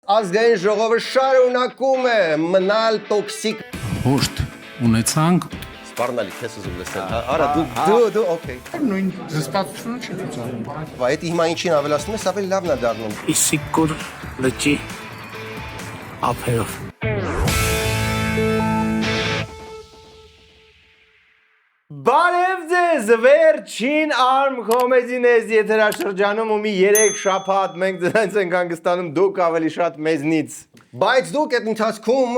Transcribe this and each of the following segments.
Ազգային ժողովը շարունակում է մնալ տոքսիկ Հորդ ունեցանք Սպառնալի քեզ ուզում լսել, հա, արա դու օքեյ։ Նույն զսպացությունը չի ցուցանում։ Բայց այդ հիմա ինչին ավելացնում ես, ավելի լավն է դառնում։ Իսիկուր լճի ափերով Բարև ձեզ, վերջին Arm Comedy-ն եթերաշրջանում ու մի 3 շաբաթ մենք դրանց ենք հանգստանում դուք ավելի շատ մեզնից։ Բայց դուք այդ ընթացքում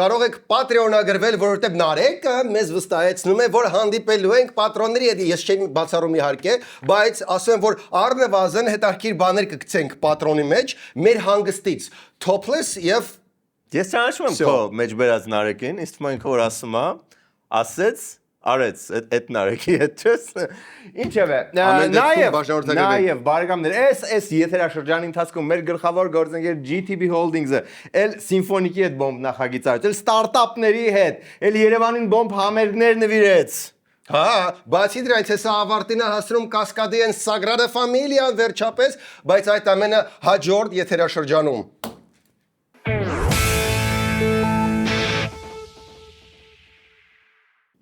կարող եք Patreon-ագրվել, որովհետև Նարեկը մեզ վստահեցնում է, որ հանդիպելու ենք պատրոնների հետ, ես չեմ բացառում իհարկե, բայց ասեմ, որ առնվազն հետաքրքիր բաներ կգցենք Patreon-ի մեջ, մեր հանգստից, topless եւ Ես ճանաչում եմ քո մեջ բերած Նարեկին, ինձ թվում է ինքը որ ասում է, ասեց Արեց, այդ Նարեկի հետ չես։ Ինչևէ, նաև բարեկամներ, այս եթերաշրջանի ընթացքում մեր գլխավոր գործընկեր GTB Holdings-ը, էլ սիմֆոնիկի հետ բոմբ նախագիծարեց, էլ ստարտափների հետ, էլ Երևանին բոմբ համերգներ նվիրեց։ Հա, բացի դրանից հեսա ավարտին է հասնում Կասկադի են Sagrada Familia-ն վերջապես, բայց այդ ամենը հաջորդ եթերաշրջանում։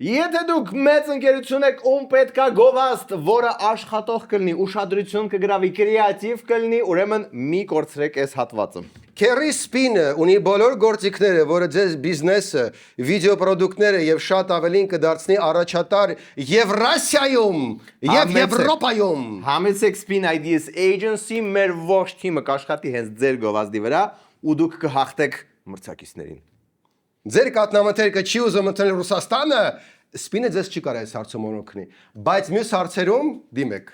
Եթե դուք մեծ ընկերություն եք, ում պետքա գովաստ, որը աշխատող կլինի, ուշադրություն կգրավի, կրեատիվ կլինի, ուրեմն մի կորցրեք այս հատվածը։ Քերի Սպինը ունի բոլոր գործիքները, որը ձեզ բիզնեսը, վիդեոպրոդուկտները եւ շատ ավելին կդարձնի առաջատար Եվրասիայում եւ Եվրոպայում։ Համեցեք Spin Ideas Agency, մեր ողջ թիմը կաշխատի հենց ձեր գովազդի վրա ու դուք կհաղթեք մրցակիցներին։ Ձեր կատնամթերքը չի ուզում ընդունել Ռուսաստանը, Սպինը ձեզ չի կարող այս հարցում օգնի, բայց մյուս հարցերում դիմեք։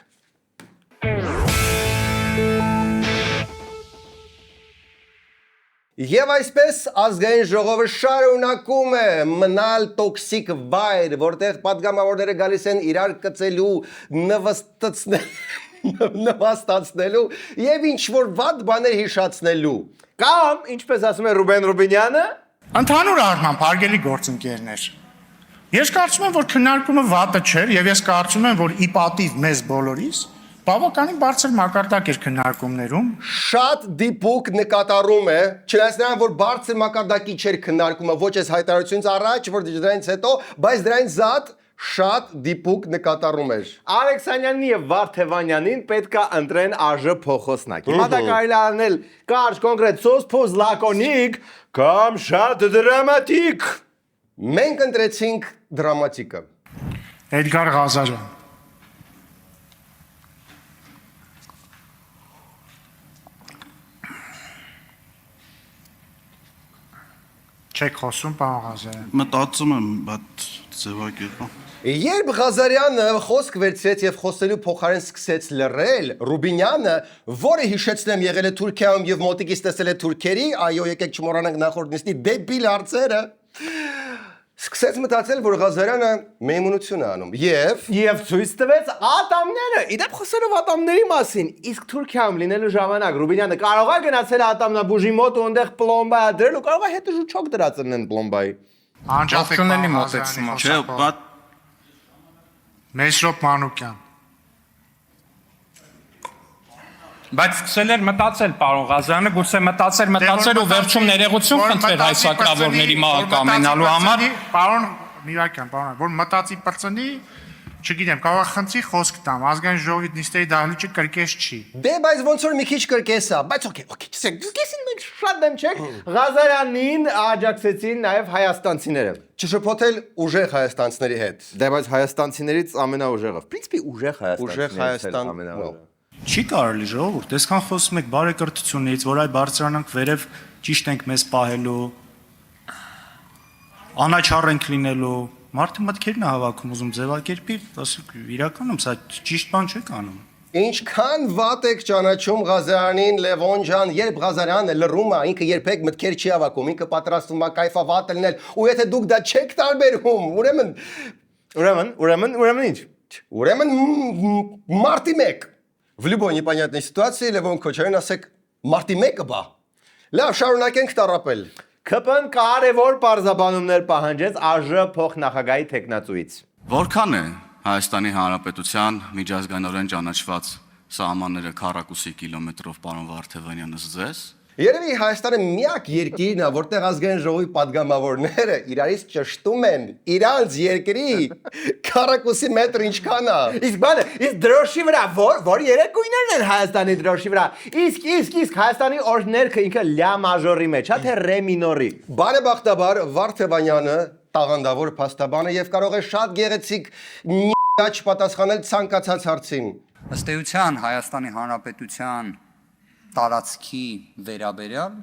Եվ այսպես ազգային ժողովը շարունակում է մնալ տոքսիկ վայր, որտեղ պատգամավորները գալիս են իրար կծելու, նվաստացնելու եւ ինչ որ վատ բաներ հիշացնելու։ Կամ, ինչպես ասում է Ռուբեն Ռուբինյանը, Ընդհանուր առմամբ հարգելի գործընկերներ, ես կարծում եմ, որ քննարկումը վատը չէր եւ ես կարծում եմ, որ ի պատիվ մեզ բոլորիս բավականին բարձր մակարդակ էր քննարկումներում։ Շատ դիպուկ նկատառում է, չնայած նրան, որ բարձր մակարդակի չէր քննարկումը, ոչ այս հայտարարությունից առաջ, որ դրանից հետո, բայց դրանից զատ շատ դիպուկ նկատառում էր։ Ալեքսանյանին եւ Վարդևանյանին պետքա ընտրեն ԱԺ փոխոսնակ։ Հիմա դա կարելի անել կարճ, կոնկրետ, սոս լակոնիկ կամ շատ դրամատիկ։ Մենք ընտրեցինք դրամատիկը։ Էդգար Ղազարյան։ Չեք խոսում, պարոն Ղազարյան։ Մտածում եմ, բայց ձևակերպը։ Երբ Ղազարյանը խոսք վերցրեց եւ խոսելու փոխարեն սկսեց լռել, Ռուբինյանը, որը հիշեցնեմ եղել է Թուրքիայում եւ մոտիկից տեսել է թուրքերի, այո, եկեք չմոռանանք նախորդ նիստի դեբիլ հարցերը, սկսեց մտածել, որ Ղազարյանը մեյմունություն է անում Եվ ցույց տվեց ատամները։ Իդեպ խոսելով ատամների մասին, իսկ Թուրքիայում լինելու ժամանակ Ռուբինյանը կարող է գնացել ատամնաբուժի մոտ ու այնտեղ պլոմբա դրել ու կարող է հետը ժուչոկ դրածնեն պլոմբայի։ Անջատելի մոտեցում։ Չէ, բայց Մեսրոպ Մանուկյան։ Բայց սկսել էր մտածել, պարոն Ղազարյանը, գուցե մտածել ու վերջում ներողություն խնդրել հայ սակրավորների կամենալու համար։ Պարոն Միրակյան, պարոն, որ մտածի պրծնի, չգիտեմ, կարող է խնդրի խոսք տամ, ազգային ժողովի նիստերի դահլիճը կրկես չի։ Դե բայց ոնց որ մի քիչ կրկես է, բայց օքեյ, Գեսին մենք շատ դեմ չեք։ Ղազարյանին աջակցեցին նաև հայաստանցիները։ չշփոթել ուժեղ հայաստանցիների հետ։ Դե բայց հայաստանցիներից ամենաուժեղը։ Պրինցիպի ուժեղ Ուժեղ Հայաստան, չի կարելի ժողովուրդ, այսքան խոսում եք բարեկրթությունից, որ այ բարձրանանք վերև ճիշտ ենք մեզ պահելու, անաչառ ենք լինելու, մարդը մտքերն է հավաքում ուզում ձևակերպի, ասեք իրականում սա ճիշտ բան չեք անում։ Ինչքան վատ եք ճանաչում Ղազարյանին, Լևոն ջան, երբ Ղազարյանը լռում է, ինքը երբեք մտքեր չի հավաքում, ինքը պատրաստվում է կայֆավատ լինել, ու եթե դուք դա չեք տարբերում, Ուրեմն ինչ։ Ուրեմն մարտի 1 В любой непонятной ситуации Левон Քոչարյան ասեք մարտի 1-ը բա։ Լավ, շարունակենք տառապել։ ԿՊ-ն կարևոր պարզաբանումներ պահանջեց ԱԺ փոխնախագահի տեխնացուից։ Որքան է Հայաստանի Հանրապետության միջազգայինորեն ճանաչված սահմանները քառակուսի կիլոմետրով, պարոն Վարդևանյանս ձեզ։ Երևի Հայաստանը միակ երկիրն է, որտեղ ազգային ժողովի падգամավորները իրարից ճշտում են իրանց երկրի քառակուսի մետր ինչքան է։ Իսկ բանը, իսկ դրոշի վրա որ երեք գույներն են Հայաստանի դրոշի վրա։ Իսկ Հայաստանի օրհներքը ինքը լյա մաժորի մեջ, հա թե ռե մինորի։ Բարեբախտաբար Վարդևանյանը տաղանդավոր փաստաբան է եւ կարող է շատ գեղեցիկ պատասխանել ցանկացած հարցին։ Ըստ էության Հայաստանի Հանրապետության տարածքի վերաբերյալ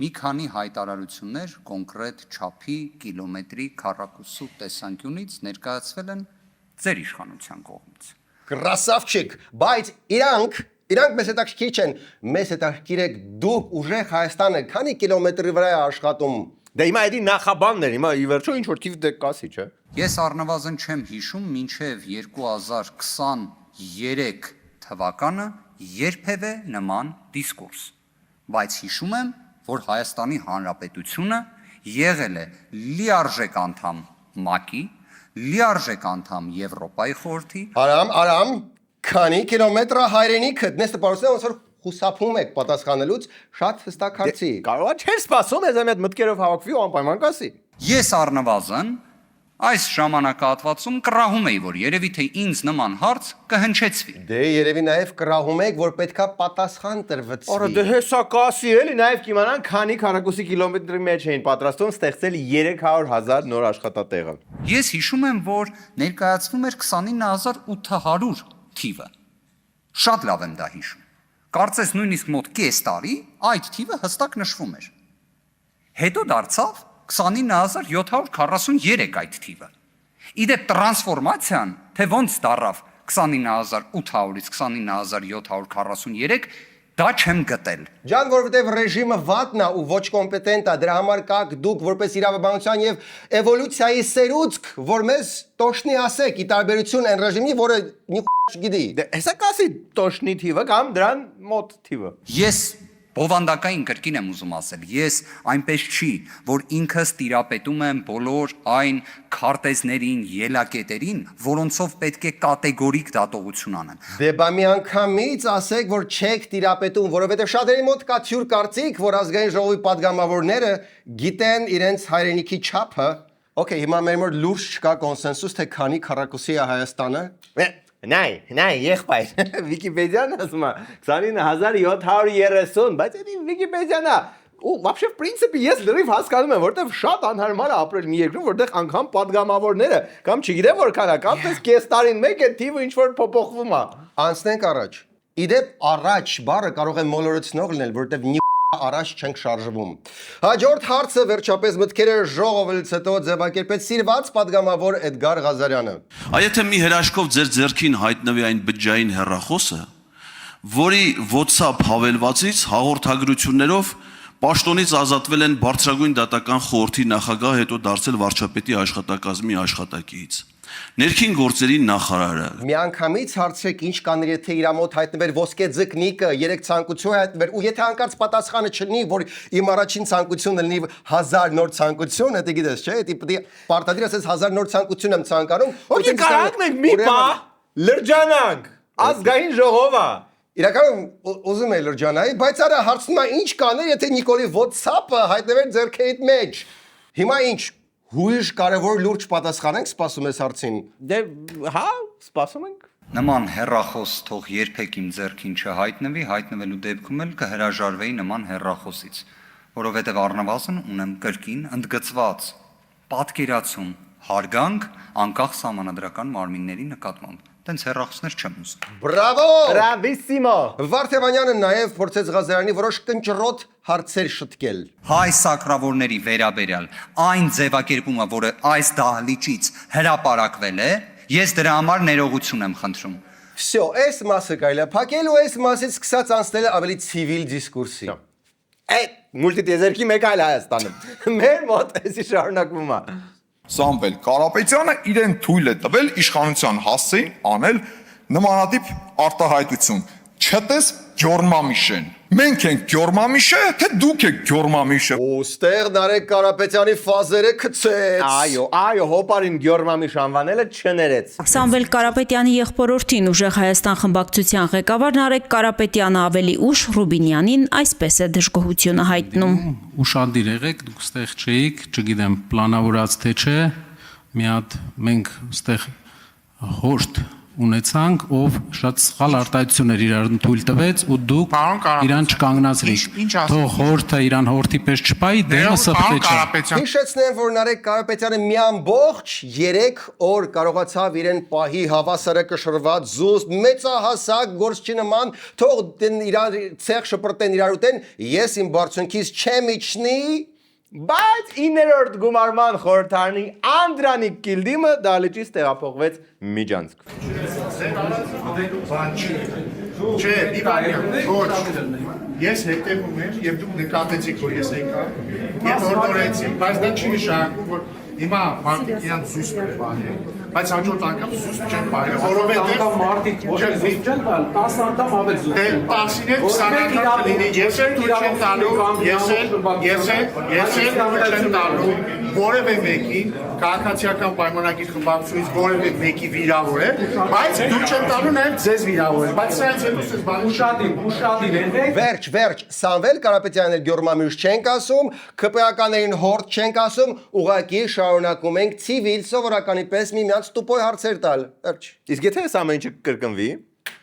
մի քանի հայտարարություններ կոնկրետ չափի կիլոմետրի քառակուսու տեսանկյունից ներկայացվել են ձեր իշխանության կողմից։ Կրասավչիկ, բայց իրանք մեզ հետաքրքիր չեն, մեզ հետաքրքիր եք դուք ուժեղ Հայաստանը քանի կիլոմետրի վրա է աշխատում։ Դե հիմա էդի նախաբաններ, հիմա ի վերջո ինչ որ թիվ դե կասի, չէ։ Ես առնվազն չեմ հիշում մինչև 2023 թվականը երբևէ նման դիսկուրս, բայց հիշում եմ, որ Հայաստանի Հանրապետությունը եղել է լիարժեք անդամ ՄԱԿ-ի, լիարժեք անդամ Եվրոպայի խորհրդի։ Արամ, քանի կիլոմետր է հայրենիքդ, դες տպարոսը ոնց որ խուսափում եք պատասխանելուց, շատ հստակ հարցի։ Կարողա չէր սպասում ես այդ մտքերով հավաքվի ու անպայման կասի։ Ես առնվազն այս ժամանակահատվածում կռահում էի, որ երևի թե ինձ նման հարց կհնչեցվի։ Դե երևի նաև կռահում եք, որ պետքա պատասխան տրվեցվի։ Արա դե հեսա կասի էլի, նաև կիմանան քանի քառակուսի կիլոմետրի մեջ էին պատրաստում ստեղծել 300,000 նոր աշխատատեղը։ Ես հիշում եմ, որ ներկայացվում էր 29800 թիվը։ Շատ լավ եմ դա հիշում։ Կարծես նույնիսկ մոտ կես տարի այդ թիվը հստակ նշվում էր։ Հետո դարձավ 29743 այդ թիվը։ Իդեպ տրանսֆորմացիան, թե ոնց դառավ 29800-ից 29743, դա չեմ գտել։ Ջան, որովհետև ռեժիմը վատն է ու ոչ կոմպետենտ է, դրա համար կաք դուք որպես իրավաբանության եւ էվոլյուցիայի սերուցք, որ մեզ տոշնի ասեք, ի տարբերություն այն ռեժիմի, որը չգիտի։ Դե հեսա կասի տոշնի թիվը կամ դրան մոտ թիվը։ Ես բովանդակային կրկին եմ ուզում ասել, ես այնպես չի, որ ինքս տիրապետում եմ բոլոր այն քարտեզներին, ելակետերին, որոնցով պետք է կատեգորիկ դատողություն անեն։ Դե բա մի անգամից ասեք, որ չեք տիրապետում, որովհետև շատերի մոտ կա թյուր կարծիք, որ ազգային ժողովի падգամավորները գիտեն իրենց հայրենիքի չափը։ Okay, հիմա մեր մոտ լուրջ չկա կոնսենսուս, թե քանի քառակուսի է Հայաստանը։ Նայ, եղբայր, Վիկիպեդիան ասում է 29730, բայց էդի Վիկիպեդիան է։ Ու вообще в принципе ես լրիվ հասկանում եմ, որտեվ շատ անհարմար է ապրել մի երկրում, որտեղ անգամ падգամավորները կամ չգիտեմ որքան է, կամ պես կես տարին մեկ է թիվը ինչ որ փոփոխվում է։ Անցնենք առաջ։ Իդեպ առաջ բառը կարող է մոլորեցնող լինել, որովհետև առաջ չենք շարժվում։ Հաջորդ հարցը վերջապես մտքերը ժողովելուց հետո ձևակերպեց սիրված падգամավոր Էդգար Ղազարյանը։ Եթե մի հրաշքով ձեր ձեռքին հայտնվի այն բջջային հեռախոսը, որի WhatsApp հավելվածից հաղորդագրություններով պաշտոնից ազատվել են բարձրագույն դատական խորհրդի նախագահ, հետո դարձել վարչապետի աշխատակազմի աշխատակից, ներքին գործերի նախարարը։ Միանգամից հարցրեք ինչ կաներ, եթե իր մոտ հայտնվեր ոսկե ձկնիկը, 3 ցանկություն հայտնվեր, ու եթե հանկարծ պատասխանը չլինի, որ իմ առաջին ցանկությունը լինի 1000 նոր ցանկություն, դա գիտես, չէ՞, դա պետք է պարտադիր ասես 1000 նոր ցանկություն եմ ցանկանում, Ոքի կարանք մենք մի բա լրջանանք, ազգային ժողովը։ Իրականում ուզում եմ լրջանայի, բայց արա հարցնում է ինչ կաներ, եթե Նիկոլի WhatsApp-ը հայտնվեր ձեռքերիդ մեջ։ Հիմա ինչ հույժ կարևոր լուրջ պատասխանենք, սպասում ես հարցին։ Դե հա, սպասում ենք։ Նման հեռախոս թող երբեք իմ ձեռքին չհայտնվի, հայտնվելու դեպքում էլ կհրաժարվեի նման հեռախոսից, որովհետև առնվազն ունեմ կրկին ընդգծված պատկերացում, հարգանք անկախ սահմանադրական մարմինների նկատմամբ։ Տենց հեռախոսներ չեմ ուզում։ Բրավո! Բրավիսիմո։ Վարդևանյանը նաև փորձեց Ղազարյանի որոշ կնճռոտ հարցեր շտկել։ Հայ սակրավորների վերաբերյալ այն ձևակերպումը, որը այս դահլիճից հրապարակվել է, ես դրա համար ներողություն եմ խնդրում։ Всё, այս մասը կարելի է փակել ու այս մասից սկսած անցնել ավելի ցիվիլ դիսկուրսի։ Այդ մուլտիտեզերքի մեկ այլ Հայաստանում։ Մեր մոտ էսի շարունակվում է։ Սամվել Կարապետյանը իրեն թույլ է տվել իշխանության հասցեին անել նմանատիպ արտահայտություն։ Չտես Ջորմամիշեն։ Մենք ենք Գյորմամիշը, թե դուք եք Գյորմամիշը։ Ոստեղ Նարեկ Կարապետյանի ֆազերը գցեց։ Այո, հոպարին Գյորմամիշ անվանելը չներեց։ Սամվել Կարապետյանի եղբորորդին ուժեղ Հայաստան խմբակցության ղեկավար Նարեկ Կարապետյանը ավելի ուշ Ռուբինյանին այսպես է դժգոհությունը հայտնում։ Ուշադիր եղեք, դուք ստեղ չէիք, չգիտեմ, պլանավորած թե չէ, մի հատ մենք ստեղ հորտ ունեցանք, ով շատ սխալ արտահայտություններ իրան թույլ տվեց ու դուք իրան չկանգնացրիք։ Թող հորթը իրան հորթի պես չպայի, դեմը սխտե չէ։ Հիշեցնեմ, որ Նարեկ Կարապետյանը մի ամբողջ 3 օր կարողացավ իրեն պահի հավասարը կշռված զուսպ մեծահասակ գործչի նման, թող իրար ցեղ շպրտեն իրար ուտեն, ես իմ բարձունքից չեմ իջնի, Բայց 9-րդ գումարման խորհրդարանի Անդրանիկ Կիլդիմը դալիճից տեղափոխվեց Միջանցք։ Չէ, Իվանյան, ոչ։ Ես հետևում եմ եւ դուք նկատեցիք, որ ես եկա։ Ես օրդորեցի, բայց դա չի նշանակում, որ հիմա մարդիկ իրան զուսպ են պահել։ Բայց հաջորդ անգամ զուսպ չեն պահել, որովհետեւ մարդիկ զուսպ չեն պահել, 10 անգամ ավել զուսպ։ Դե 10-ին 20 անգամ լինի, ես էլ դու չեմ տալու, ես էլ դու չեմ տալու որևէ մեկին քաղաքացիական պայմանագիր խմբակցությունից որևէ մեկի վիրավորել, բայց դու չեմ տալու նաև ձեզ վիրավորել, բայց սրանից հետո ես բան ուշադիր եղեք։ Վերջ, Սամվել Կարապետյանն էլ Գյորմամիշ չենք ասում, ԿՊԱ-ականներին հորդ չենք ասում, ուղղակի շարունակում ենք ցիվիլ սովորականի պես միմյանց տուպոյ հարցեր տալ։ Վերջ։ Իսկ եթե այս ամեն ինչը կրկնվի,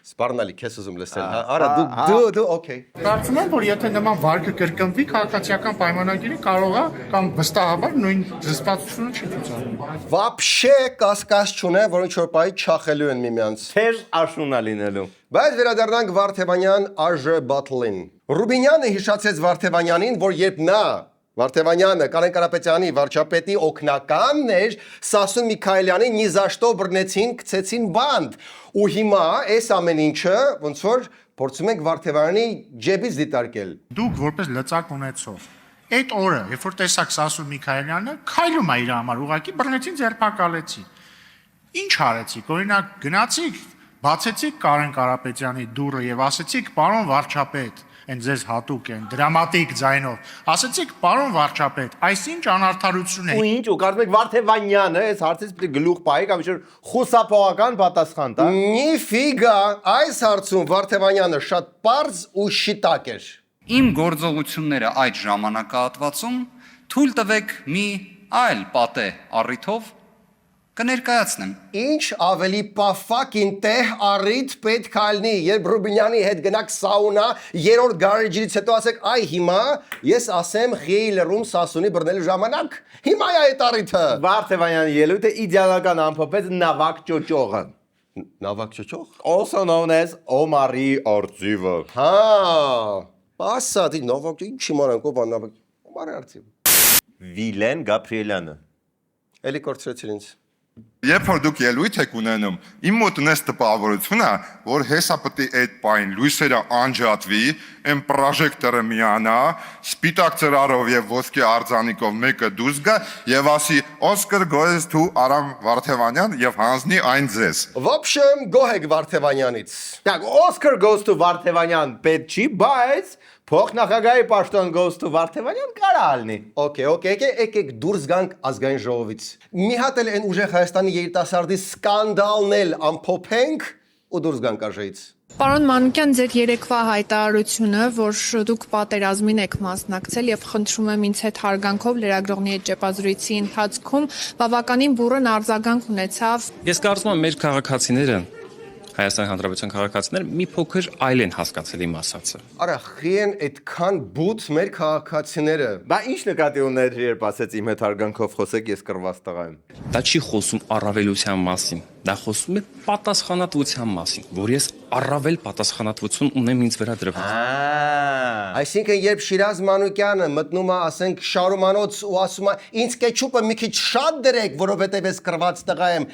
Սպառնալի, քեզ ուզում լսել։ Արա դու օքեյ։ Կարծում եմ, որ եթե նման վարկը կրկնվի, քաղաքացիական պայմանագիրը կարող է կամ վստահաբար նույն զսպվածությունը չի ցուցաբերում։ Վաբշե կասկած չունեմ, որ ինչ որ պահի չախելու են միմյանց։ թեժ աշունա լինելու։ Բայց վերադառնանք Վարդևանյան Արժե Բաթլին։ Ռուբինյանը հիշացեց Վարդևանյանին, որ երբ նա Վարդևանյանը Կարեն Կարապետյանի վարչապետի օգնականն էր, Սասուն Միքայելյանի նիզաշտով բռնեցին, գցեցին բանդ։ Ու հիմա այս ամեն ինչը ոնց որ փորձում ենք Վարդևանյանի ջեբից դիտարկել։ Դուք որպես լծակ ունեցող այդ օրը, երբ որ տեսակ Սասուն Միքայելյանը քայլում է իր համար, ուղղակի բռնեցին, ձերբակալեցին։ Ինչ արեցիք, օրինակ գնացիք, բացեցիք Կարեն Կարապետյանի դուռը եւ ասեցիք, պարոն վարչապետ, են ձեզ հատուկ են, դրամատիկ ձայնով, ասեցիք, պարոն վարչապետ, այսինչ անարդարություն է։ Ու ինչ, ու կարծում եք Վարդևանյանը այս հարցից պետք է գլուխ պահի կամ ինչ-որ խուսափողական պատասխան տա։ Նիֆիգա, այս հարցում Վարդևանյանը շատ պարզ ու շիտակ էր։ Իմ գործողությունները այդ ժամանակահատվածում թույլ տվեք մի այլ պատե առիթով կներկայացնեմ։ Ինչ ավելի պաֆակին տեղ առիթ պետք է լինի, երբ Ռուբինյանի հետ գնաք սաունա, երրորդ գարեջից հետո ասեք, այ հիմա ես ասեմ Ղիեի լռում Սասունի բռնելու ժամանակ, հիմա է այդ առիթը։ Վարդևանյանի ելույթը իդեալական ամփոփեց նավակ ճոճողը։ Նավակ ճոճող։ Also known as Օմարի արծիվը։ Հա, ասա դի նավակ ինչ իմանանք ով նավակ։ Օմարի արծիվ։ Վիլեն Գաբրիելյանը։ Էլի կորցրեցին ինձ։ Երբ որ դուք ելույթ եք ունենում, իմ մոտ ունես տպավորությունը, որ հեսա պետք է այդ պայն լույսերը անջատվի, այն պրոժեկտորը միանա, սպիտակ ծրարով եւ ոսկե արձանիկով մեկը դուրս գա եւ ասի Oscar goes to Aram Վարդևանյան եւ հանձնի այն ձեզ։ Ոբշեմ գոհ եք Վարդևանյանից։ Так, Oscar goes to Վարդևանյան պետք չի, բայց փոխնախագահի պաշտոն goes to Վարդևանյան կարա ալնի։ Okay, եկեք դուրս գանք ազգային ժողովից։ Մի հատ էլ այն ուժեղ Հայաստանի երիտասարդի սկանդալն էլ ամփոփենք ու դուրս գանք արժեից։ Պարոն Մանուկյան, ձեր երեկվա հայտարարությունը, որ դուք պատերազմին եք մասնակցել եւ խնդրում եմ ինձ հետ հարգանքով լրագրողի հետ ճեպազրույցի ընթացքում բավականին բուռն արձագանք ունեցավ։ Ես կարծում եմ մեր քաղաքացիները Հայաստանի Հանրապետության քաղաքացիները մի փոքր այլ են հասկացել իմ ասածը։ Արա խիեն այդքան բութ մեր քաղաքացիները։ Բա ինչ նկատի ուներ, երբ ասեց իմ հետ հարգանքով խոսեք, ես կռված տղա եմ։ Դա չի խոսում առավելության մասին, դա խոսում է պատասխանատվության մասին, որ ես առավել պատասխանատվություն ունեմ ինձ վրա դրված։ Այսինքն երբ Շիրազ Մանուկյանը մտնում է, ասենք Շարումանոց ու ասում է ինձ կեչուպը մի քիչ շատ դրեք, որովհետև ես կռված տղա եմ,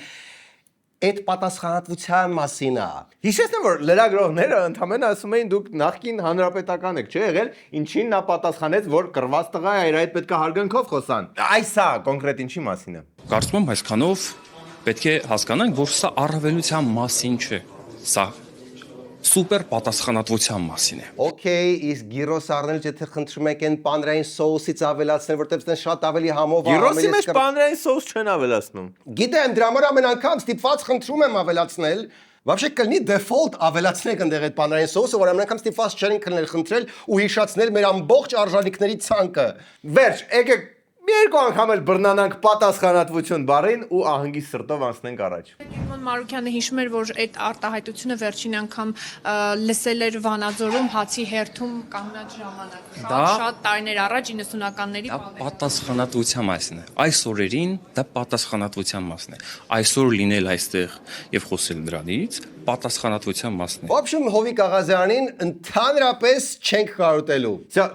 այդ պատասխանատվության մասին է։ Հիշեցնեմ, որ լրագրողները ընդհանրապես ասում էին դուք նախկին հանրապետական եք, չէ՞ եղել, ինչին նա պատասխանեց, որ կռված տղա է, իր այդ պետք է հարգանքով խոսան։ Այսա կոնկրետ ինչի մասին է։ Կարծում եմ այսքանով պետք է հասկանանք, որ սա առավելության մասին չէ։ Սա սուպեր պատասխանատվության մասին է։ Okay, իսկ գիրոս առնել եթե խնդրում եք այն պանրային սոուսից ավելացնել, որտեղ դեն շատ ավելի համով Գիրոսի մեջ պանրային սոուս չեն ավելացնում։ Գիտեմ, դրա համար ամեն անգամ ստիպված խնդրում եմ ավելացնել։ Вообще կլինի default ավելացնենք այնտեղ այդ պանրային սոուսը, որ ամեն անգամ ստիպված չեն խնդրել ու հիշացնել մեր ամբողջ արժանինքների ցանկը։ Վերջ, եկեք մի երկու անգամ էլ բռնանանք պատասխանատվություն բառին ու ահանգի սրտով անցնենք առաջ։ Գերման Մարուկյանը հիշում էր, որ այդ արտահայտությունը վերջին անգամ լսել էր Վանաձորում հացի հերթում կանգնած ժամանակ։ Շատ տարիներ առաջ 90-ականների Պատասխանատվության մասին է։ Այս օրերին դա պատասխանատվության մասն է։ Այսօր լինել այստեղ եւ խոսել դրանից պատասխանատվության մասն է։ В общем, Հովիկ Աղազյանին ընդհանրապես չենք կարոտելու։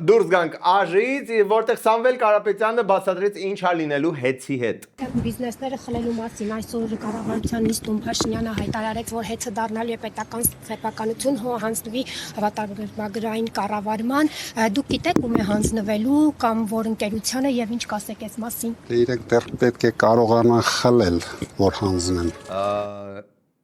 Դուրս գանք ԱԺ-ից, որտեղ Սամվել Կարապետյանը բացատրեց ինչ ա լինելու հետի հետ։ Բիզնեսները խլելու մասին այսօր կառավարության նիստում Փաշինյանը հայտարարեց, որ հետը դառնալու է պետական սեփականություն, հանձնվի հավատարմագրային կառավարման։ Դուք գիտեք ում է հանձնվելու կամ որ ընկերությանը եւ ինչ կասեք այս մասին։ Իրենք դեռ պետք է կարողանան խլել, որ հանձնեն։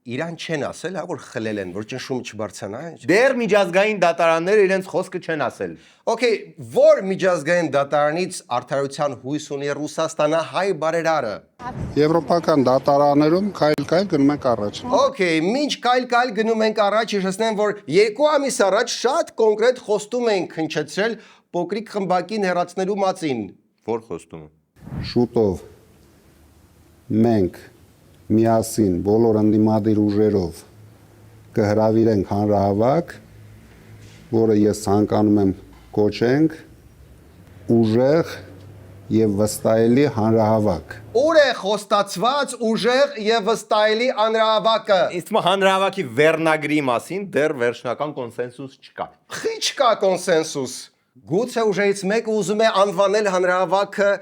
Իրան չեն ասել, հա, որ խլել են, որ ճնշումը չբարձրանա։ Դեռ միջազգային դատարանները իրենց խոսքը չեն ասել։ Okay, որ միջազգային դատարանից արդարության հույս ունի Ռուսաստանը հայ բարերարը։ Եվրոպական դատարաններում քայլ-քայլ գնում ենք առաջ։ Okay, մինչ քայլ-քայլ գնում ենք առաջ, հիշեցնեմ, որ 2 ամիս առաջ շատ կոնկրետ խոստում ենք հնչեցրել փոքրիկ խմբակին հեռացնելու մասին։ Որ խոստումը։ Շուտով մենք միասին բոլոր ընդդիմադիր ուժերով կհրավիրենք հանրահավաք, որը ես ցանկանում եմ կոչենք ուժեղ եւ վստահելի հանրահավաք։ Ուր է խոստացված ուժեղ եւ վստահելի հանրահավաքը։ Իսկ հանրահավաքի վերնագրի մասին դեռ վերջնական կոնսենսուս չկա։ Խի չկա կոնսենսուս։ Գուցե ուժերից մեկը ուզում է անվանել հանրահավաքը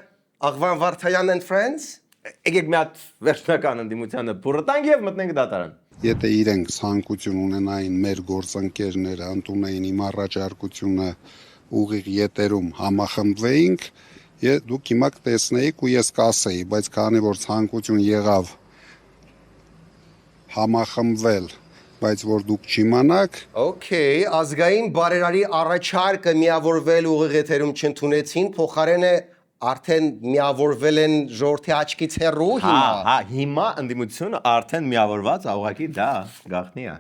Աղվան Վարդայան and Friends։ Եկեք մի հատ վերջնական ընդդիմությանը բուրտանք եւ մտնենք դատարան։ Եթե իրենք ցանկություն ունենային մեր գործընկերները ընդունեին իմ առաջարկությունը ուղիղ ետերում համախմբվեինք, դուք հիմա կտեսնեիք ու ես կասեի, բայց քանի որ ցանկություն եղավ համախմբվել, բայց որ դուք չիմանաք, Okay, ազգային բարերարի առաջարկը միավորվել ուղիղ ետերում չընդունեցին, փոխարենը արդեն միավորվել են ժողովրդի աչքից հեռու հիմա։ Հիմա ընդդիմությունը արդեն միավորված, ուղղակի դա գաղտնի է։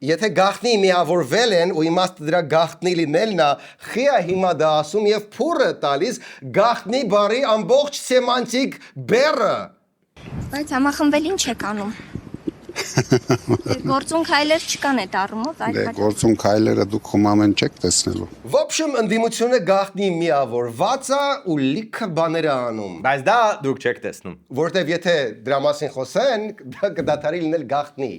Եթե գաղտնի միավորվել են ու իմաստը դրա գաղտնի լինելն է, խիա հիմա դա ասում եւ փուրը տալիս գաղտնի բարի ամբողջ սեմանտիկ բեռը։ Բայց համախմբվել ինչ եք անում։ Գործուն քայլեր չկան այդ առումով, այլ գործուն քայլերը դուք խոմամեն չեք տեսնելու։ В общем, ընդդիմությունը գաղտնի միավորված է ու լիքը բաներ է անում։ Բայց դա դուք չեք տեսնում։ Որտեվ եթե դրա մասին խոսեն, դա կդադարի լինել գաղտնի։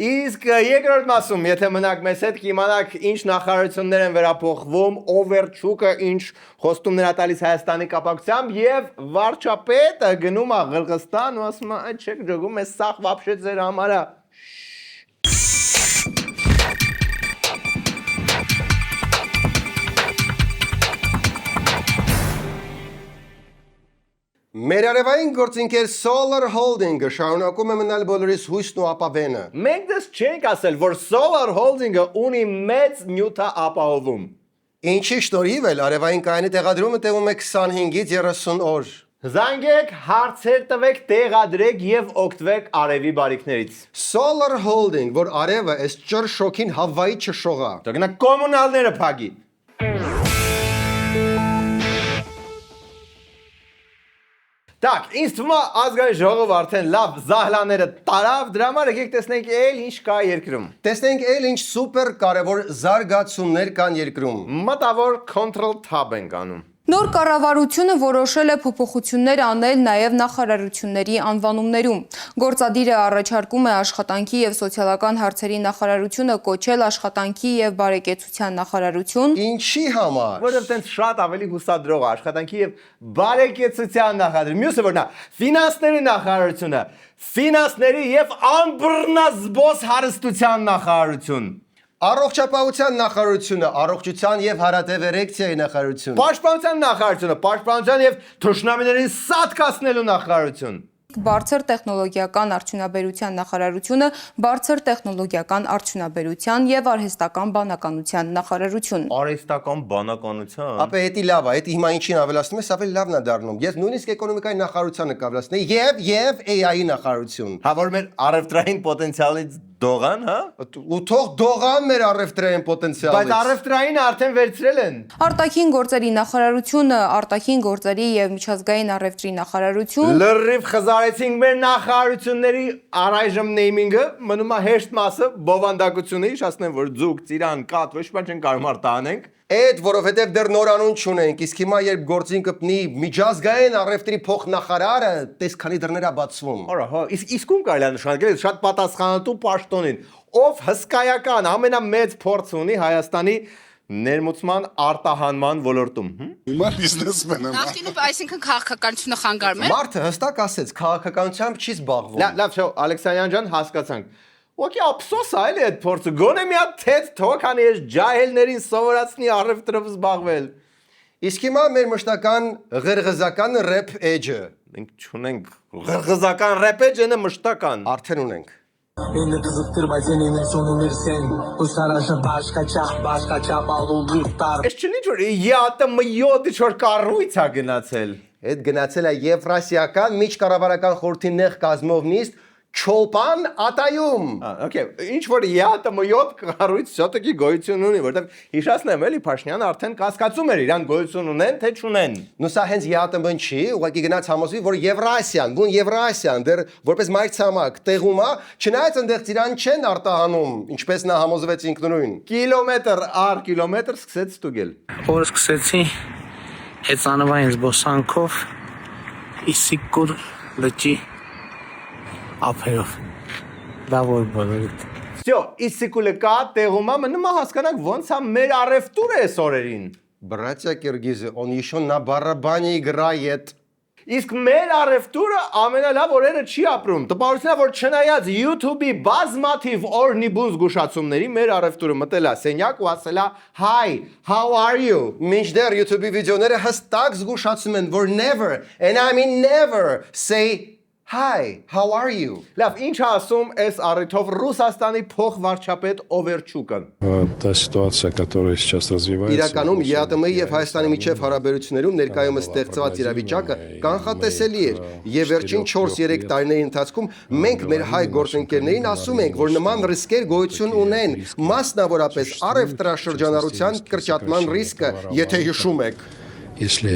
Իսկ երկրորդ մասում, եթե մնաք մեզ հետ, կիմանաք ինչ նախարարություններ են վերափոխվում, ով վերջուկը ինչ խոստումներ ա տալիս Հայաստանի կապակցությամբ եւ վարչապետը գնում է Ղրղստան ու ասում է, այդ չեք ջոգում, այս սախ вообще ձեր համար է։ Մեր արևային գործընկեր Solar Holding-ը շարունակում է մնալ բոլորիս հույսն ու ապավենը։ Մենք դες չենք ասել, որ Solar Holding-ը ունի մեծ նյութ ապահովում։ Ինչի շնորհիվ էլ արևային կայանի տեղադրումը տևում է 25-ից 30 օր։ Զանգեք, հարցեր տվեք, տեղադրեք եւ օգտվեք արևի բարիքներից։ Solar Holding, որ արևը այս ճր շոքին Հավայի չշողա։ Դգնա կոմունալները փագի։ Так, ինձ թվում է ազգային ժողովը արդեն լավ զահլաները տարավ, դրա համար եկեք տեսնենք էլ ինչ կա երկրում։ Տեսնենք էլ ինչ սուպեր կարևոր զարգացումներ կան երկրում։ Մտավոր Control Tab ենք անում։ Նոր կառավարությունը որոշել է փոփոխություններ անել նաև նախարարությունների անվանումներում։ Գործադիրը առաջարկում է աշխատանքի եւ սոցիալական հարցերի նախարարությունը կոչել աշխատանքի եւ բարեկեցության նախարարություն։ Ինչի համար։ Որովհետեւ տենց շատ ավելի հուսադրող է աշխատանքի եւ բարեկեցության նախարարությունը։ Մյուսը որն է ֆինանսների նախարարությունը, ֆինանսների եւ անբռնազբոս հարստության նախարարություն։ Առողջապահության նախարարությունը, առողջության եւ հարատև էրեկցիայի նախարարությունը։ Պաշտպանության նախարարությունը, պաշտպանության եւ թշնամիներին սատկացնելու նախարարություն։ Բարձր տեխնոլոգիական արդյունաբերության նախարարությունը, բարձր տեխնոլոգիական արդյունաբերության եւ արհեստական բանականության նախարարություն։ Արհեստական բանականության։ Ապա էդի լավ է, էդի հիմա ինչին ավելացնում ես, ավելի լավն է դառնում։ Ես նույնիսկ էկոնոմիկայի նախարարությանը կավելացնեի եւ AI-ի նախարարություն։ Հա որ մեր առևտրային պոտենցիալից դողան, հա։ Ու թող դողան մեր առևտրային պոտենցիալից։ Բայց առևտրային արդեն վերցրել են։ Արտաքին գործերի նախարարությունը, արտաքին գործերի եւ միջազգային առևտրի նախարարություն։ Լրիվ խզարեցինք մեր նախարարությունների առայժմ նեյմինգը, մնում է հեշտ մասը բովանդակությունը, իշացնեմ որ ձուկ, ծիրան, կատ, ոչ մի չեն կարող արտանենք։ Այդ որովհետև դեռ նորանուն չունենք, իսկ հիմա երբ գործին կպնի միջազգային առևտրի փոխնախարարը, տես քանի դռներ է բացվում։ Արա, հա, իսկ ում կարելի է նշանակել շատ պատասխանատու պաշտոնին, ով հսկայական ամենամեծ փորձ ունի Հայաստանի ներմուծման արտահանման ոլորտում։ Հիմա բիզնեսմեն եմ։ Նախկինում այսինքն քաղաքականությունը խանգարում է։ Մարդը հստակ ասեց, քաղաքականությամբ չի զբաղվում։ Լավ, շո, Ալեքսանյան ջան, հասկացանք։ Ոքի ափսոս է էլի այդ փորձը, գոնե մի հատ թեթ թող անի այս ջահելներին սովորացնի առևտրով զբաղվել։ Իսկ հիմա մեր մշտական ղրղզական ռեփ էջը։ Մենք չունենք ղրղզական ռեփ էջը մշտական։ Արդեն ունենք։ Ինը կզուտր բայց ինը սոնումեր սեն Ուսարաշը բաշկաչա բալուգուտար Ես չնի որ յատը մյոդի չոր կառույց է գնացել։ Այդ գնացել է Եվրասիական միջկառավարական խորհրդի նեղ կազմով նիստ Չոլպան Ատայում։ Okay, ինչ որ յատը մյոդ կառույց շատակի գոյություն ունի, որտեղ հիշացնեմ էլի Փաշինյանը արդեն կասկածում էր իրան գոյություն ունեն թե չունեն։ Նու սա հենց յատը մն չի, ուղղակի գնաց համոզվի, որ Եվրասիան, բուն Եվրասիան դեռ որպես մայրցամաք տեղում է, չնայած այնտեղ ծիրան չեն արտահանում, ինչպես նա համոզվեց ինքնուրույն։ Կիլոմետր առ կիլոմետր սկսեց ստուգել։ Որ սկսեցի հեծանվային զբոսանքով Իսիկուր լճի ափերով դա որ բոլորիդ Всё, Իսիկուլը կա տեղում է, մնում է հասկանանք ոնց է մեր առևտուրը այս օրերին։ Братья киргизы, он еще на барабане играет։ Իսկ մեր առևտուրը ամենալավ օրերը չի ապրում։ Տպավորությունն է, որ չնայած YouTube-ի բազմաթիվ օրնիբուն զգուշացումների մեր առևտուրը մտել է սենյակ ու ասել է Hi, how are you։ Մինչդեռ YouTube-ի վիդեոները հստակ զգուշացում են, որ never, and I mean never say Hi, how are you։ Լավ, ինչ ասում այս առիթով Ռուսաստանի փոխվարչապետ Օվերչուկը։ Та ситуация, которая сейчас развивается։ Իրականում ԵԱՏՄ-ի եւ Հայաստանի միջև հարաբերություններում ներկայումս ստեղծված իրավիճակը կանխատեսելի էր եւ վերջին 4-3 տարիների ընթացքում մենք մեր հայ գործընկերներին ասում ենք, որ նման ռիսկեր գոյություն ունեն, մասնավորապես առևտրաշրջանառության կրճատման ռիսկը, եթե հիշում եք։ Если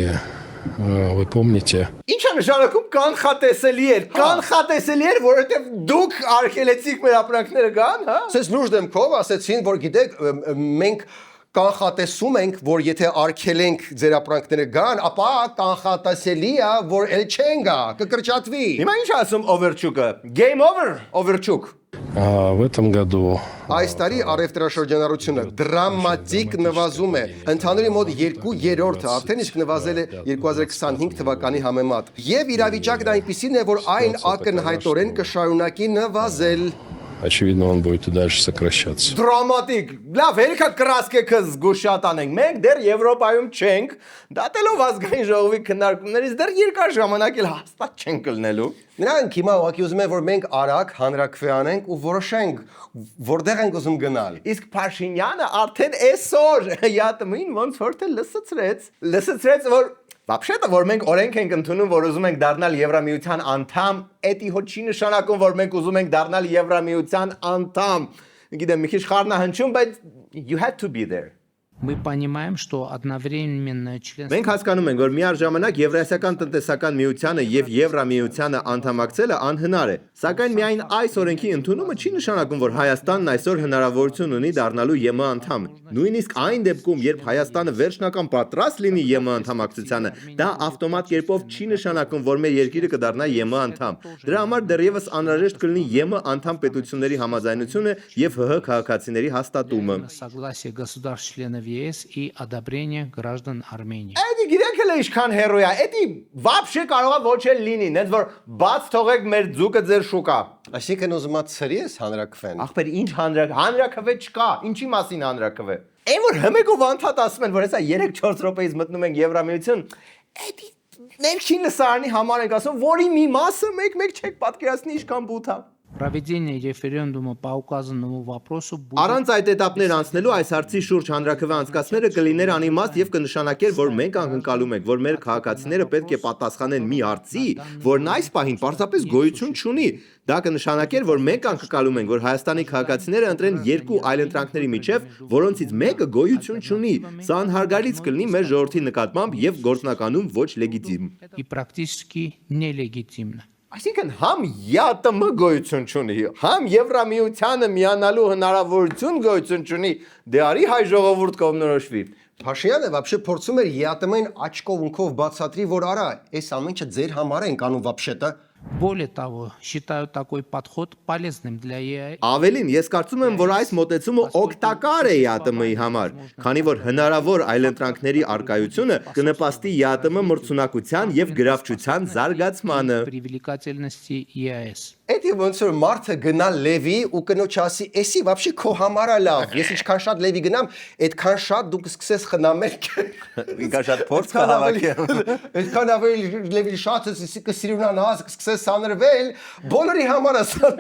вы помните Ինչ է նշանակում կանխատեսելի էր, որովհետև դուք արգելեցիք մեր ապրանքները գան, հա։ Սենց լուրջ դեմքով ասեցին, որ գիտեք, մենք կանխատեսում ենք, որ եթե արգելենք ձեր ապրանքները գան, ապա կանխատեսելի է, որ էլ չեն գա, կկրճատվի։ Հիմա ինչ ասում Օվերչուկը։ Game over, Օվերչուկ։ в этом году Այս տարի առևտրաշրջանառությունը դրամատիկ նվազում է։ Ընդհանուրի մոտ 2/3-ը արդեն իսկ նվազել է 2025 թվականի համեմատ։ Եվ իրավիճակն այնպիսին է, որ այն ակնհայտորեն կշարունակի նվազել։ очевидно он будет и дальше сокращаться։ Դրամատիկ։ Լավ, հերիքա կրասկեքը զգուշատանենք։ Մենք դեռ Եվրոպայում չենք, դատելով ազգային ժողովի քննարկումներից դեռ երկար ժամանակ էլ հաստատ չենք կլնելու։ Նրանք հիմա ուղղակի ուզում են, որ մենք արագ հանրաքվե անենք ու որոշենք, որտեղ ենք ուզում գնալ։ Իսկ Փաշինյանը արդեն այսօր յատմին ոնց որ թե լսեցրեց, որ Вообще-то, որ մենք օրենք ենք ընդունում, որ ուզում ենք դառնալ Եվրամիության անդամ, էդի հո չի նշանակում, որ մենք ուզում ենք դառնալ Եվրամիության անդամ։ Գիտեմ, մի քիչ խառնա հնչում, բայց you had to be there։ Мы понимаем, что одновременно членство Մենք հասկանում ենք, որ միաժամանակ Եվրասիական տնտեսական միությանը եւ Եվրամիությանը անդամակցելը անհնար է։ Սակայն միայն այս օրենքի ընդունումը չի նշանակում, որ Հայաստանն այսօր հնարավորություն ունի դառնալու ԵՄ անդամ։ Նույնիսկ այն դեպքում, երբ Հայաստանը վերջնական պատրաստ լինի ԵՄ անդամակցությանը, դա ավտոմատ կերպով չի նշանակում, որ մեր երկիրը կդառնա ԵՄ անդամ։ Դրա համար դեռևս անհրաժեշտ կլինի ԵՄ անդամ պետությունների համաձայնությունը եւ ՀՀ քաղաքացիների հաստատումը։ согласие государств-членов ЕС и одобрение граждан Армении։ Էդի գիտեք էլ ինչքան հերոյ է, էդի вообще կարող է ոչ էլ լինի, նենց որ բաց թողեք մեր ձուկը ձեր շուկա։ Այսինքն ուզում ա ցրի ես հանրաքվեն։ Ախպեր, ինչ հանրաքվե չկա, ինչի մասին հանրաքվե։ Այն որ հմեկով անդադ ասում են, որ հեսա 3-4 րոպեից մտնում ենք Եվրամիություն, էդի ներքին լսարանի համար ենք ասում, որի մի մասը մեկ չեք պատկերացնի ինչքան բութ է։ Проведение референдума по указанному вопросу будет... Առանց այդ этаպներ անցնելու այս հարցի շուրջ հանրաքվե անցկացնելը կլիներ անիմաստ եւ կնշանակեր, որ մենք անկնկալում ենք, որ մեր քաղաքացիները պետք է պատասխանեն մի հարցի, որն այս պահին պարզապես գոյություն չունի։ Դա կնշանակեր, որ մենք անկնկալում ենք, որ Հայաստանի քաղաքացիները ընտրեն երկու այլընտրանքների միջև, որոնցից մեկը գոյություն չունի։ Սա անհարգալից կլինի մեր ժողովրդի նկատմամբ եւ գործնականում ոչ լեգիտիմ։ И практически нелегитимно. Այսինքն համ ԵԱՏՄ գոյություն չունի, համ Եվրամիությանը միանալու հնարավորություն գոյություն չունի, դե արի հայ ժողովուրդ կողմնորոշվի։ Փաշինյանը вообще փորձում էր ԵԱՏՄ-ին աչքով ունքով բացատրի, որ արա, այս ամեն ինչը ձեր համար են անում вообще-то։ Более того, считаю такой подход полезным для ЕАЭ. Ավելին, ես կարծում եմ, որ այս մոտեցումը օգտակար է ԵԱՏՄ-ի համար, քանի որ հնարավոր այլընտրանքների արկայությունը կնպաստի ԵԱՏՄ մրցունակության եւ գրավչության զարգացմանը։ Привлекательности ЕАЭС. Էդի ոնց որ մարդը գնա Լևի ու կնոջ ասի, «Էսի вообще քո համար է լավ»։ Ես ինչքան շատ Լևի գնամ, այդքան շատ դու կսկսես խնամել։ Ինքան շատ փորձ կհավաքեմ։ Այդքան ավելի Լևի շատ կսիրունանաս, կսկսես սանրվել, բոլորի համար է սա։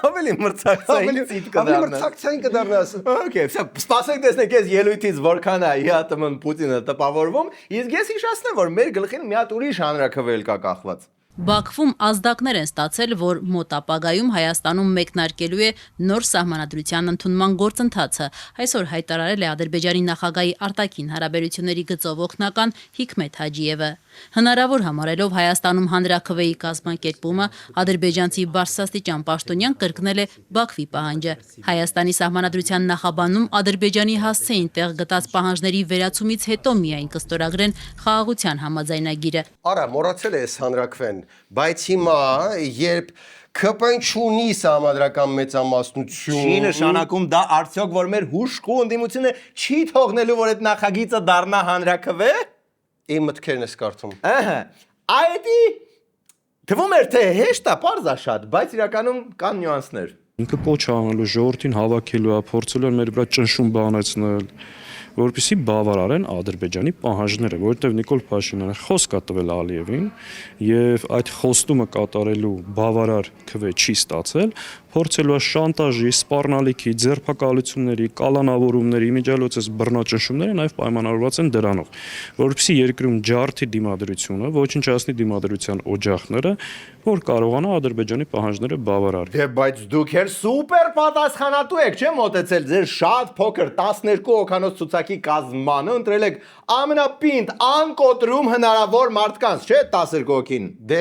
Ավելի մրցակցային ծիտ կդառնա։ Ավելի մրցակցային կդառնաս։ Okay, սպասենք տեսնենք այս ելույթից որքան է ԵԱՏՄ-ն Պուտինը տպավորվում, իսկ ես հիշեցնեմ, որ մեր գլխին մի հատ ուրիշ հանրաքվե կա կախված։ Բաքվում ազդակներ են ստացել, որ մոտ ապագայում Հայաստանում մեկնարկելու է նոր սահմանադրության ընդունման գործընթացը։ Այսօր հայտարարել է Ադրբեջանի նախագահի արտաքին հարաբերությունների գծով օգնական Հիկմեթ Հաջիևը։ Հնարավոր համարելով Հայաստանում հանրաքվեի կազմակերպումը, ադրբեջանցի բարձրաստիճան պաշտոնյան կրկնել է Բաքվի պահանջը։ Հայաստանի սահմանադրության նախաբանում Ադրբեջանի հասցեին տեղ գտած պահանջների վերացումից հետո միայն կստորագրեն խաղաղության համաձայնագիրը։ Արա, մոռացել ես հանրաքվեն, բայց հիմա երբ ԿՊ-ն չունի սահմանադրական մեծամասնություն, Չի նշանակում դա արդյոք, որ մեր հուժկու ընդդիմությունը չի թողնելու, որ այդ նախագիծը դառնա հանրաքվե։ Իմ մտքերն ես կարդում։ Ահա, այդի թվում էր թե հեշտ է, պարզ է շատ, բայց իրականում կան նյուանսներ։ Ինքը կոչ անելու ժողովրդին հավաքելու է, փորձելու են մեր վրա ճնշում բանեցնել, որպեսզի բավարարեն Ադրբեջանի պահանջները, որովհետև Նիկոլ Փաշինյանը խոսք է տվել Ալիևին եւ այդ խոստումը կատարելու բավարար քվե չի ստացել, փորձելու է շանտաժի, սպառնալիքի, ձերբակալությունների, կալանավորումների միջոցով բռնաճնշումները նաեւ պայմանավորված են դրանով, որպեսզի երկրում ջարդի դիմադրությունը, ոչնչացնի դիմադրության օջախները, որ կարողանա Ադրբեջանի պահանջները բավարարել։ Դե բայց դուք էլ սուպեր պատասխանատու եք, չէ՞ մոտեցել ձեր շատ փոքր 12 հոգանոց ցուցակի կազմանը ընտրել եք ամենապինդ անկոտրում հնարավոր մարդկանց, չէ՞ 12 հոգին։ Դե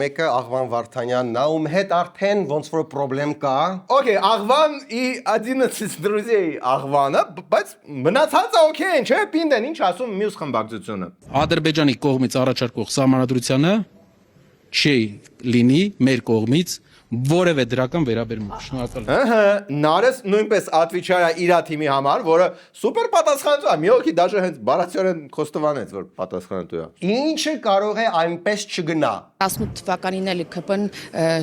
մեկը Աղվան Վարդանյանն է, ում հետ արդեն ոնց որ պրոբլեմ կա։ Okay, Աղվան и 11 друзей Աղվանը, բայց մնացածը okay են, չէ՞, պինդ են, ինչ ասում մյուս խմբակցությունը։ Ադրբեջանի կողմից առաջարկող սահմանադրությանը չի լինի մեր կողմից որևէ դրական վերաբերմունք։ Շնորհակալ եմ։ Ահա, Նարես նույնպես Ատվիչարը իր թիմի համար, որը սուպեր պատասխանատու է։ Մի հոգի դաժե հենց բառացիորեն խոստովանեց, որ պատասխանատու է։ Ինչը կարող է այնպես չգնա։ 18 թվականին էլ ԿՊ-ն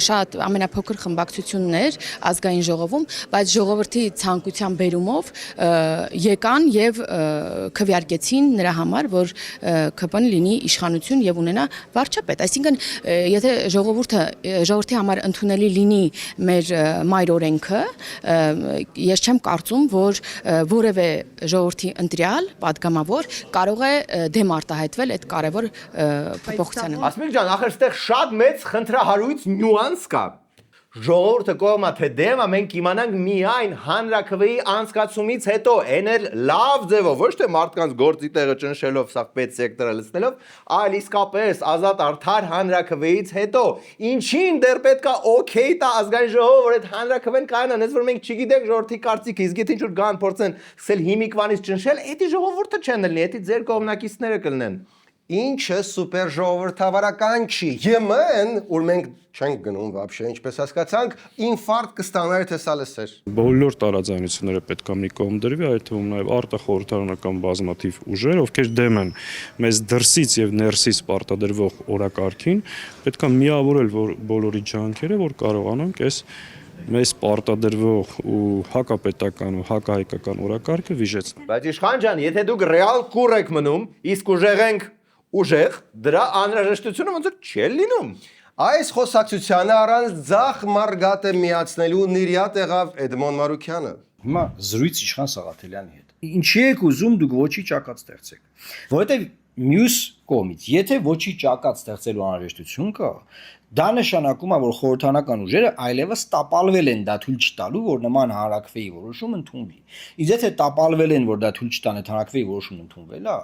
շատ ամենափոքր խմբակցությունն էր ազգային ժողովում, բայց ժողովրդի ցանկության բերումով եկան եւ քվեարկեցին նրա համար, որ ԿՊ-ն լինի իշխանություն եւ ունենա վարչապետ։ Այսինքն, եթե ժողովրդի համար ընդունելի լինի մեր մայր օրենքը, ես չեմ կարծում, որ որևէ ժողովրդի ընտրյալ, падգամավոր կարող է դեմ արտահայտվել այդ կարևոր փոփոխությանը։ Ասմիկ ջան, ախր շատ մեծ խնդրահարույց նյուանս կա։ Ժողովուրդը կողմա թե դեմա մենք իմանանք միայն հանրաքվեի անցկացումից հետո, այն էլ լավ ձևով, ոչ թե մարդկանց գործի տեղը ճնշելով, սա պետ սեկտորը լցնելով, այլ իսկապես ազատ արդար հանրաքվեից հետո։ Ինչին դեռ պետք է օքեյ տա ազգային ժողովը, որ այդ հանրաքվեն կայանա, այնպես որ մենք չգիտենք ժողովրդի կարծիքը, իսկ եթե ինչ-որ գան փորձեն սկսել հիմիկվանից ճնշել, էդի ժողովուրդը չեն լինի, էդի ձեր կողմնակիցները կլինեն։ Ինչը սուպեր ժողովրդավարական չի։ ԵՄ-ն, որ մենք չենք գնում вообще, ինչպես հասկացանք, ինֆարկտ կստանար թե սա լսեր։ Բոլոր տարաձայնությունները պետք է մի կողմ դրվի, այդ թվում նաև արտախորհրդարանական բազմաթիվ ուժեր, ովքեր դեմ են մեզ դրսից եւ ներսից պարտադրվող օրակարգին, պետք է միավորել բոլորի ջանքերը, որ կարողանանք այս մեզ պարտադրվող ու հակապետական ու հակահայկական օրակարգը վիժեցնել։ Բայց իշխան ջան, եթե դուք ռեալ կուր եք մնում, իսկ ուժեղ ենք ուժեղ, դրա անհրաժեշտությունը ոնց որ չի լինում։ Այս խոսակցությանը առանց ձախ մարգատը միացնելու նիրյատ եղավ Էդմոն Մարուկյանը։ Հիմա զրույց Իշխան Սաղաթելյանի հետ։ Ինչի եք ուզում դուք ոչի ճակատ ստեղծեք։ Որովհետև մյուս կողմից, եթե ոչի ճակատ ստեղծելու անհրաժեշտություն կա, դա նշանակում է, որ խորհրդանական ուժերը այլևս տապալվել են դա թույլ չտալու, որ նման հանրակրվեի որոշում ընդունվի։ Իսկ եթե տապալվել են, որ դա թույլ չտան այդ հանրակրվեի որոշումն ընդունվել է,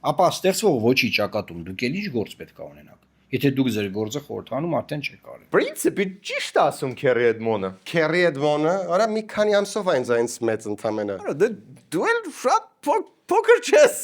ապա ստեղծվող ոչի ճակատում դուք էլ ինչ գործ պետք է ունենաք։ Եթե դուք ձեր գործը խորհրդանում արդեն չեք կարել։ Պրինցիպի ճիշտ ասում Քերի Էդմոնը։ Քերի Էդմոնը, արա մի քանի ամսով այն ձայնց մեծ ընդամենը։ Դու էլ շատ փոքր չես։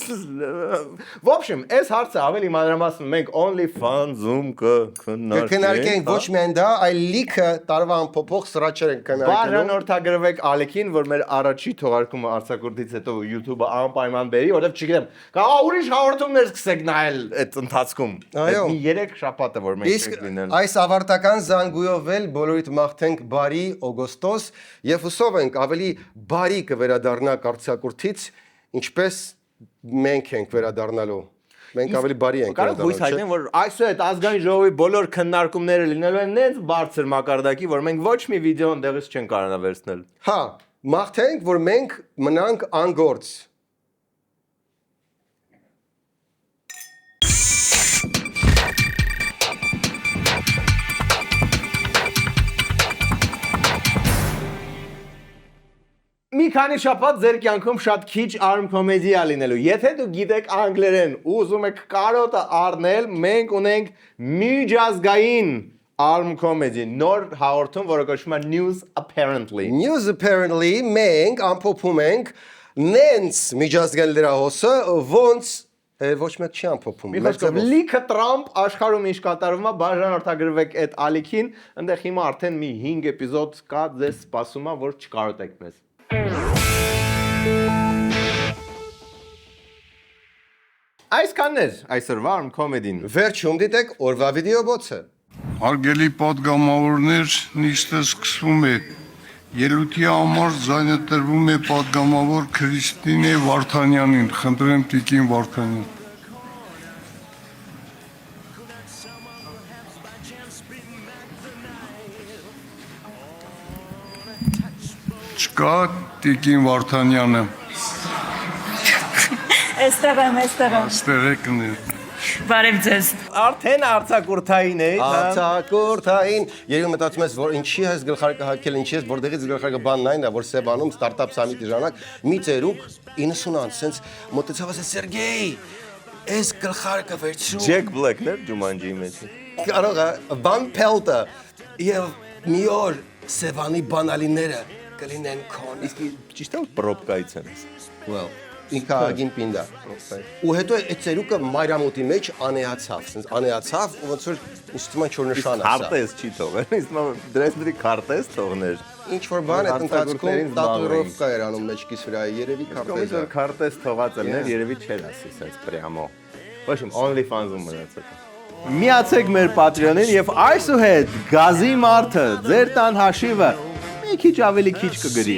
В общем, այս հարցը ավելի մանրամասն մենք OnlyFans-ում կքննարկենք ոչ միայն դա, այլ լիքը տարվա ամփոփող սրաչեր ենք քննարկելու։ Բաժանորդագրվեք Ալեքին, որ մեր առաջի թողարկումը արձակուրդից հետո YouTube-ը անպայման բերի, որովհետև չգիտեմ, կարող ուրիշ հաղորդումներ սկսեք նայել այդ ընթացքում։ Այո։ Մի 3 շաբաթը որ մենք Իսկ ենք լինել։ այս ավարտական զանգույով էլ բոլորիդ մաղթենք բարի օգոստոս եւ հուսով ենք ավելի բարի կվերադառնա կարծակուրդից, ինչպես մենք ենք վերադառնալու։ Մենք ավելի բարի ենք վերադառնալու։ Կարող հայտնեմ, որ այսօր այդ ազգային ժողովի բոլոր քննարկումները լինելու են նենց բարձր մակարդակի, որ մենք ոչ մի վիդեո ընդեղից չենք կարողանա վերցնել։ Հա, մաղթենք, որ մենք մնանք անգործ։ Մի քանի շաբաթ ձեր կյանքում շատ քիչ arm comedy-ա լինելու։ Եթե դուք գիտեք անգլերեն ու ուզում եք կարոտը առնել, մենք ունենք միջազգային arm comedy նոր հաղորդում, որը կոչվում է News Apparently։ News Apparently մենք ամփոփում ենք նենց միջազգային լրահոսը, ոնց ոչ մեկ չի ամփոփում։ Մի խոսքով լիքը Տրամփ աշխարհում ինչ կատարվում է, բաժանորդագրվեք այդ ալիքին, այնտեղ հիմա արդեն մի 5 էպիզոդ կա, ձեզ սպասում է, որ չկարոտեք մեզ։ Այսքանն էր այսօրվա arm comedy-ն։ Վերջում դիտեք օրվա վիդեո բոցը։ Հարգելի պատգամավորներ, նիստը սկսվում է։ Ելույթի համար ձայնը տրվում է պատգամավոր Քրիստինե Վարդանյանին։ Խնդրեմ Տիկին Վարդանյան։ Չկա Տիկին Վարդանյանը։ Այստեղ եմ։ Այստեղ եք ներ։ Բարև ձեզ։ Արդեն արձակուրդային է, հա։ Արձակուրդային։ Երևի մտածում ես, որ ինչի ես գլխարկը հակել, ինչի ես, որտեղից գլխարկը բանն այն է, որ Սեբանում ստարտափ սամիտի ժամանակ մի ծերուկ 90 անց sense մոտեցավ ասեց Սերգեյ, այս գլխարկը վերցրու։ Ջեք Բլեքն էր Ջումանջիի մեջ։ Կարող է Վան Պելտը եւ մի օր Սեբանի բանալիները կլինեն քոն։ Իսկ ճիշտ է պրոպկայից են։ Well, ինքա ագին պինդա։ Ու հետո այդ ծերուկը մայրամուտի մեջ անեացավ, sense անեացավ ու ոնց որ ինստումա չոր նշան ասա։ Քարտեզ չի թողել, ինստումա դրես դրի քարտեզ թողներ։ Ինչ որ բան այդ ընթացքում տատուիրովկա էր անում մեջքիս վրա, երևի քարտեզ։ Որ քարտեզ թողած էր, երևի չէր ասի, sense прямо։ Ոչ իմ OnlyFans-ում մնացել։ Միացեք մեր Patreon-ին եւ այսուհետ գազի մարդը ձեր տան հաշիվը մի քիչ ավելի քիչ կգրի։